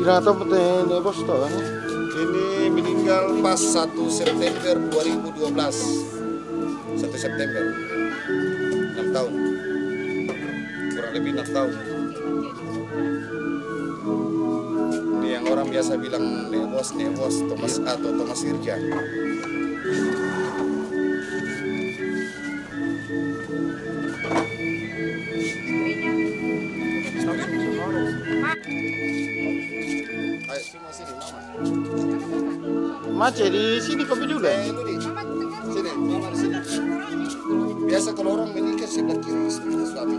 Bilang atau petene bos toh? Ini meninggal pas 1 September 2012. 1 September. 6 tahun. Kurang lebih 6 tahun. Ini yang orang biasa bilang Nebos, Thomas atau Thomas Irja. Ayo semua sini, Mama. Mace di sini kopi juga. Lu di sini, Mama di sini. Biasa kalau orang menikah sebelah kiri istri suami.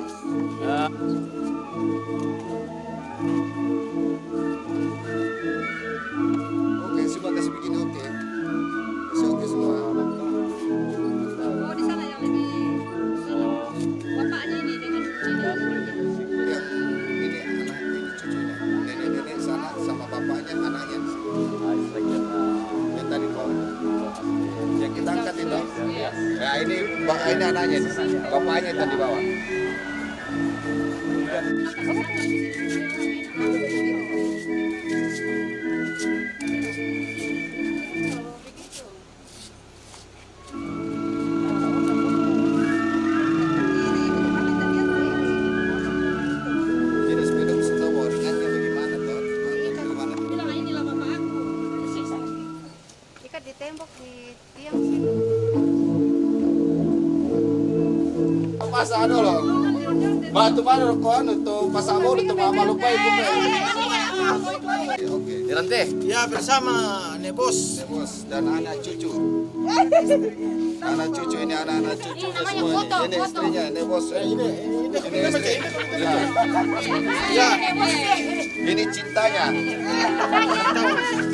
Oke, semua kasih begini oke. Kasih oke semua. Oh, di sana yang lebih bapaknya ini dengan cucunya. Yang ini anak ini cucunya. Nenek sana sama bapaknya anaknya. Yang tadi kau yang kita angkat itu. Ya ini anaknya, bapaknya tadi bawah. Jadi sepeda bisa tahu mau ringannya bagaimana tuh? Bagaimana? Bilang ini lah bapak aku. Ikat di tembok di tiang sini. Pas anu loh. Batu mana kau anu tuh pas abo tuh mama lupa ibu. Oke. Dirante. Ya bersama Nebos. Bos dan anak cucu. Anak cucu ini anak-anak cucu semua. Ini istrinya, ini bos. Ini istrinya. Ya. Ini cintanya.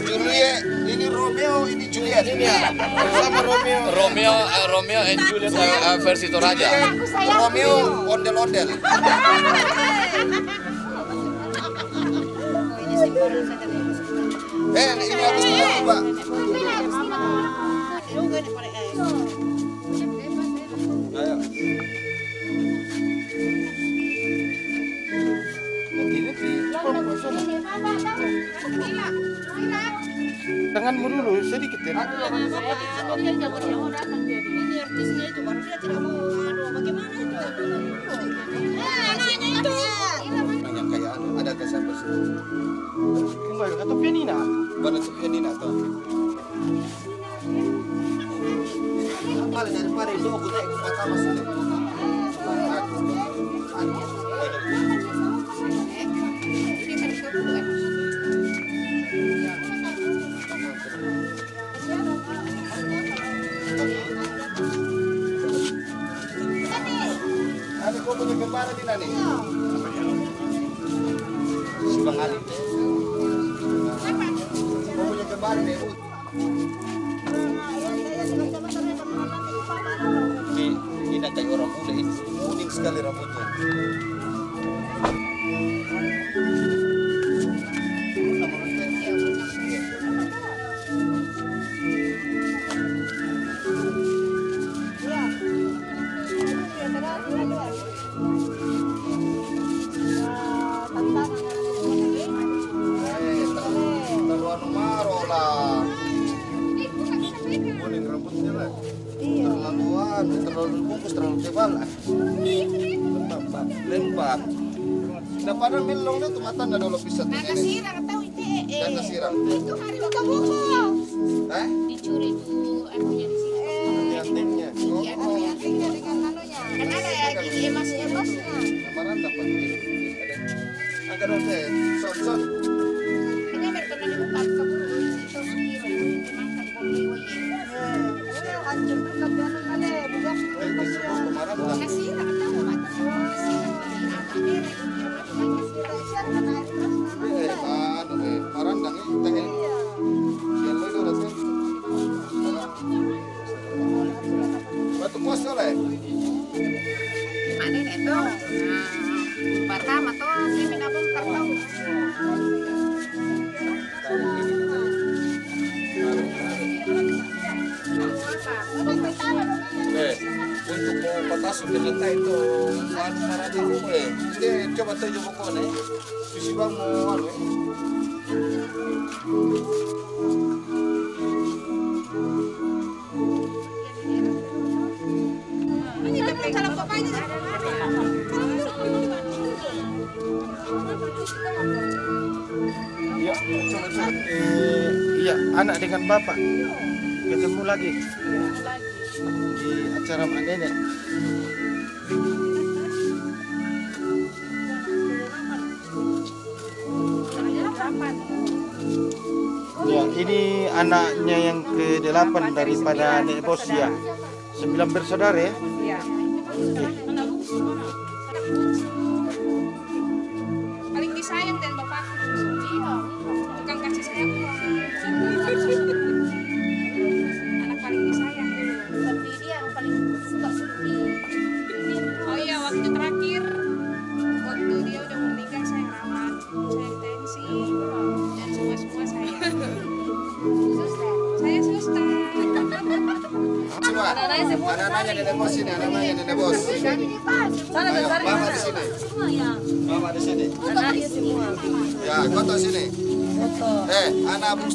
Juliet, ini Romeo, ini Juliet. Bersama Romeo. Romeo and Juliet versi Toraja. Romeo ondel-ondel. Ini habis dulu, Pak. Ayo. Tanganmu dulu sedikit ya. Ini artisnya itu baru dia tidak mau bagaimana itu. Anaknya itu. Yang kayak ada kesan bersih. Kembali atau pianina. Mana tuh pianina tuh? Paling daripada itu aku naik ke pertama sini. Ada kau punya kemana di nani? Si Bang Ali. Kau punya kemana nih? Ini kayak orang muda ini kuning sekali rambutnya. Terlalu maro lah. Kuning rambutnya lah. Terlalu bungkus, terlalu tebal. Lembab. Nah, pada melong itu mata nggak ada bisa tuh ini. Dan nasiram. Itu hari itu bungkus. Dicuri tuh anunya di sini. Antingnya. Antingnya dengan anunya. Kan ada ya gini emas-emasnya. Kemarin dapat. Agak nanti. Son. Ini pernah dibuka ke bulu itu sendiri. Dimakan bulu hancur juga biarin kali budak. Kemarin Kasih lah tahu mata. marandang teh. Yang lo itu rasanya. Batu puas oleh. Mana itu? Pertama tuh saya pinabongkar tahu. Eh. langsung terletak itu marah di rumah. Jadi coba tunjuk pokoknya. Susi bang mau anu. Ini kan kalau papanya Iya, coba. Iya, anak dengan bapak ketemu lagi di acara Mak Nenek. Ya, ini anaknya yang ke-8 daripada Nek Bos ya. 9 bersaudara ya. Iya. Paling disayang dan bapakku. Iya. Tukang kasih sayang. Anak paling disayang dulu. Tapi dia yang paling suka sedih. Oh iya, waktu terakhir waktu dia udah meninggal saya rawat, saya tensi dan semua saya. Saya suster. Semua. Anak-anaknya Nenek Bos sini, anak-anaknya Nenek Bos. Ayo, Bapak di sini. Bapak di sini. Anaknya semua. Ya, Koto sini. Anak bus.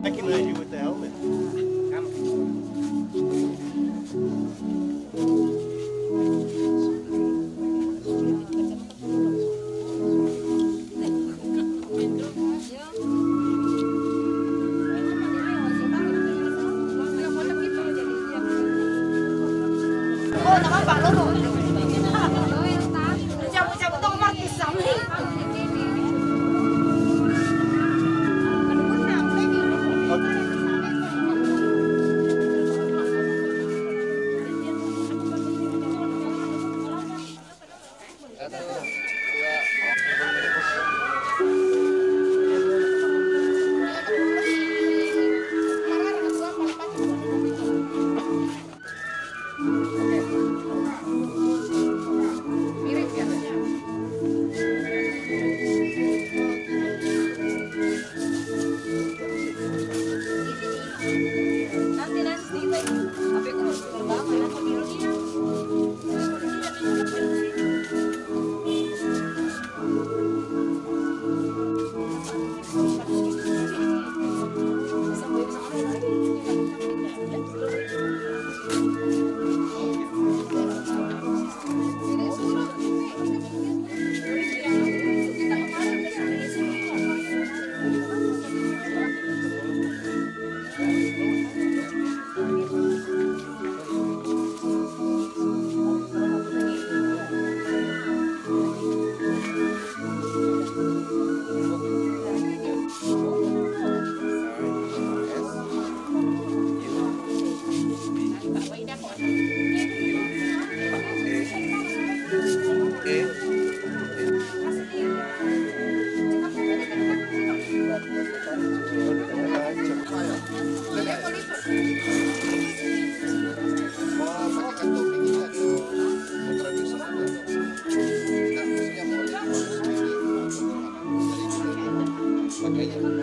Oh, nama Pak Loro. Cabut-cabut dong martis sampai. Mirip ya. Nanti tapi aku harus berbangun aku biru dia.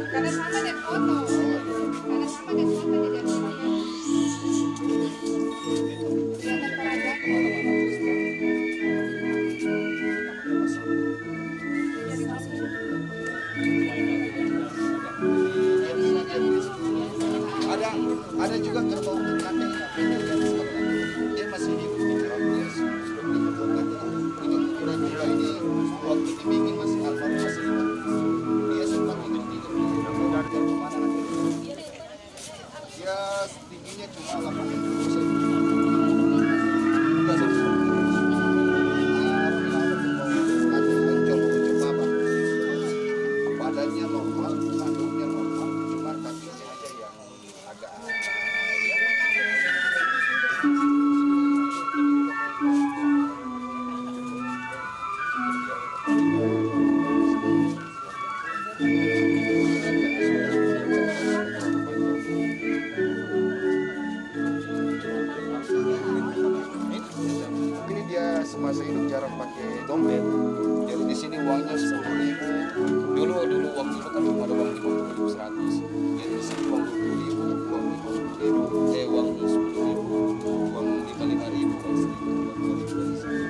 Karena sama deh foto. Karena sama deh foto jadi kelihatan peraja. Ada juga kerbau kakeknya, dia masih hidup di dalam dia seperti kerbau kakeknya. Ini kira-kira ini waktu dibikin masih almarhum masih hidup. Dia sempat hidup di kerbau dari mana nanti. Dia tingginya cuma 80 cm. Badannya normal, tanduknya normal, cuma kakinya aja yang agak ini dia semasa hidup jarang pakai dompet. Jadi di sini uangnya 10.000. Dulu waktu itu kan belum ada uang 50.100. Jadi di sini uang 20.000, uang 50.000, uang 10.000, uang 5.000, uang 1.000, uang 2.000.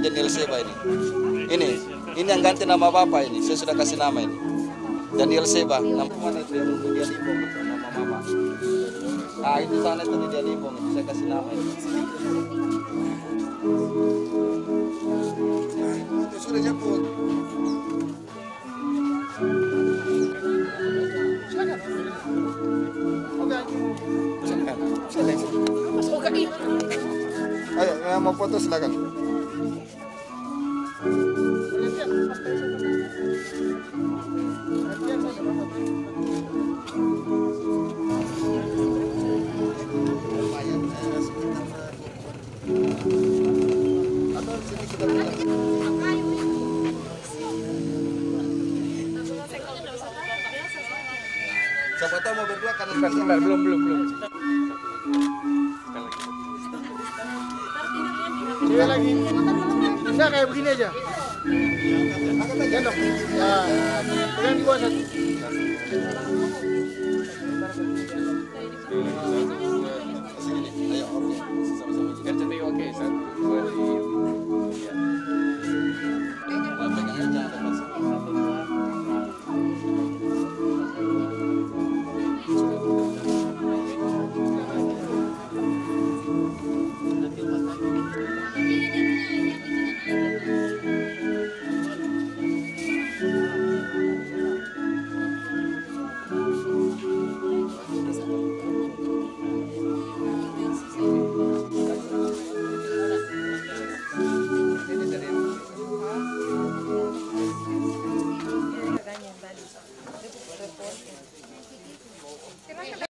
Daniel Seba ini. Ini yang ganti nama bapak ini. Saya sudah kasih nama ini. Daniel Seba. Nama mana itu yang untuk dia limbong itu, nama mama. Ah itu sana itu dia limbong itu. Saya kasih nama ini. Itu sudah jemput. Ayo, yang mau foto silakan. Siapa tahu mau berdua karena sebentar, belum. Dia lagi. Enggak kayak begini aja. Gendong. Ya. Yang di bawah satu. Ayo, oke. Sama-sama. Oke, 1, 2, 3. Pegang aja, ada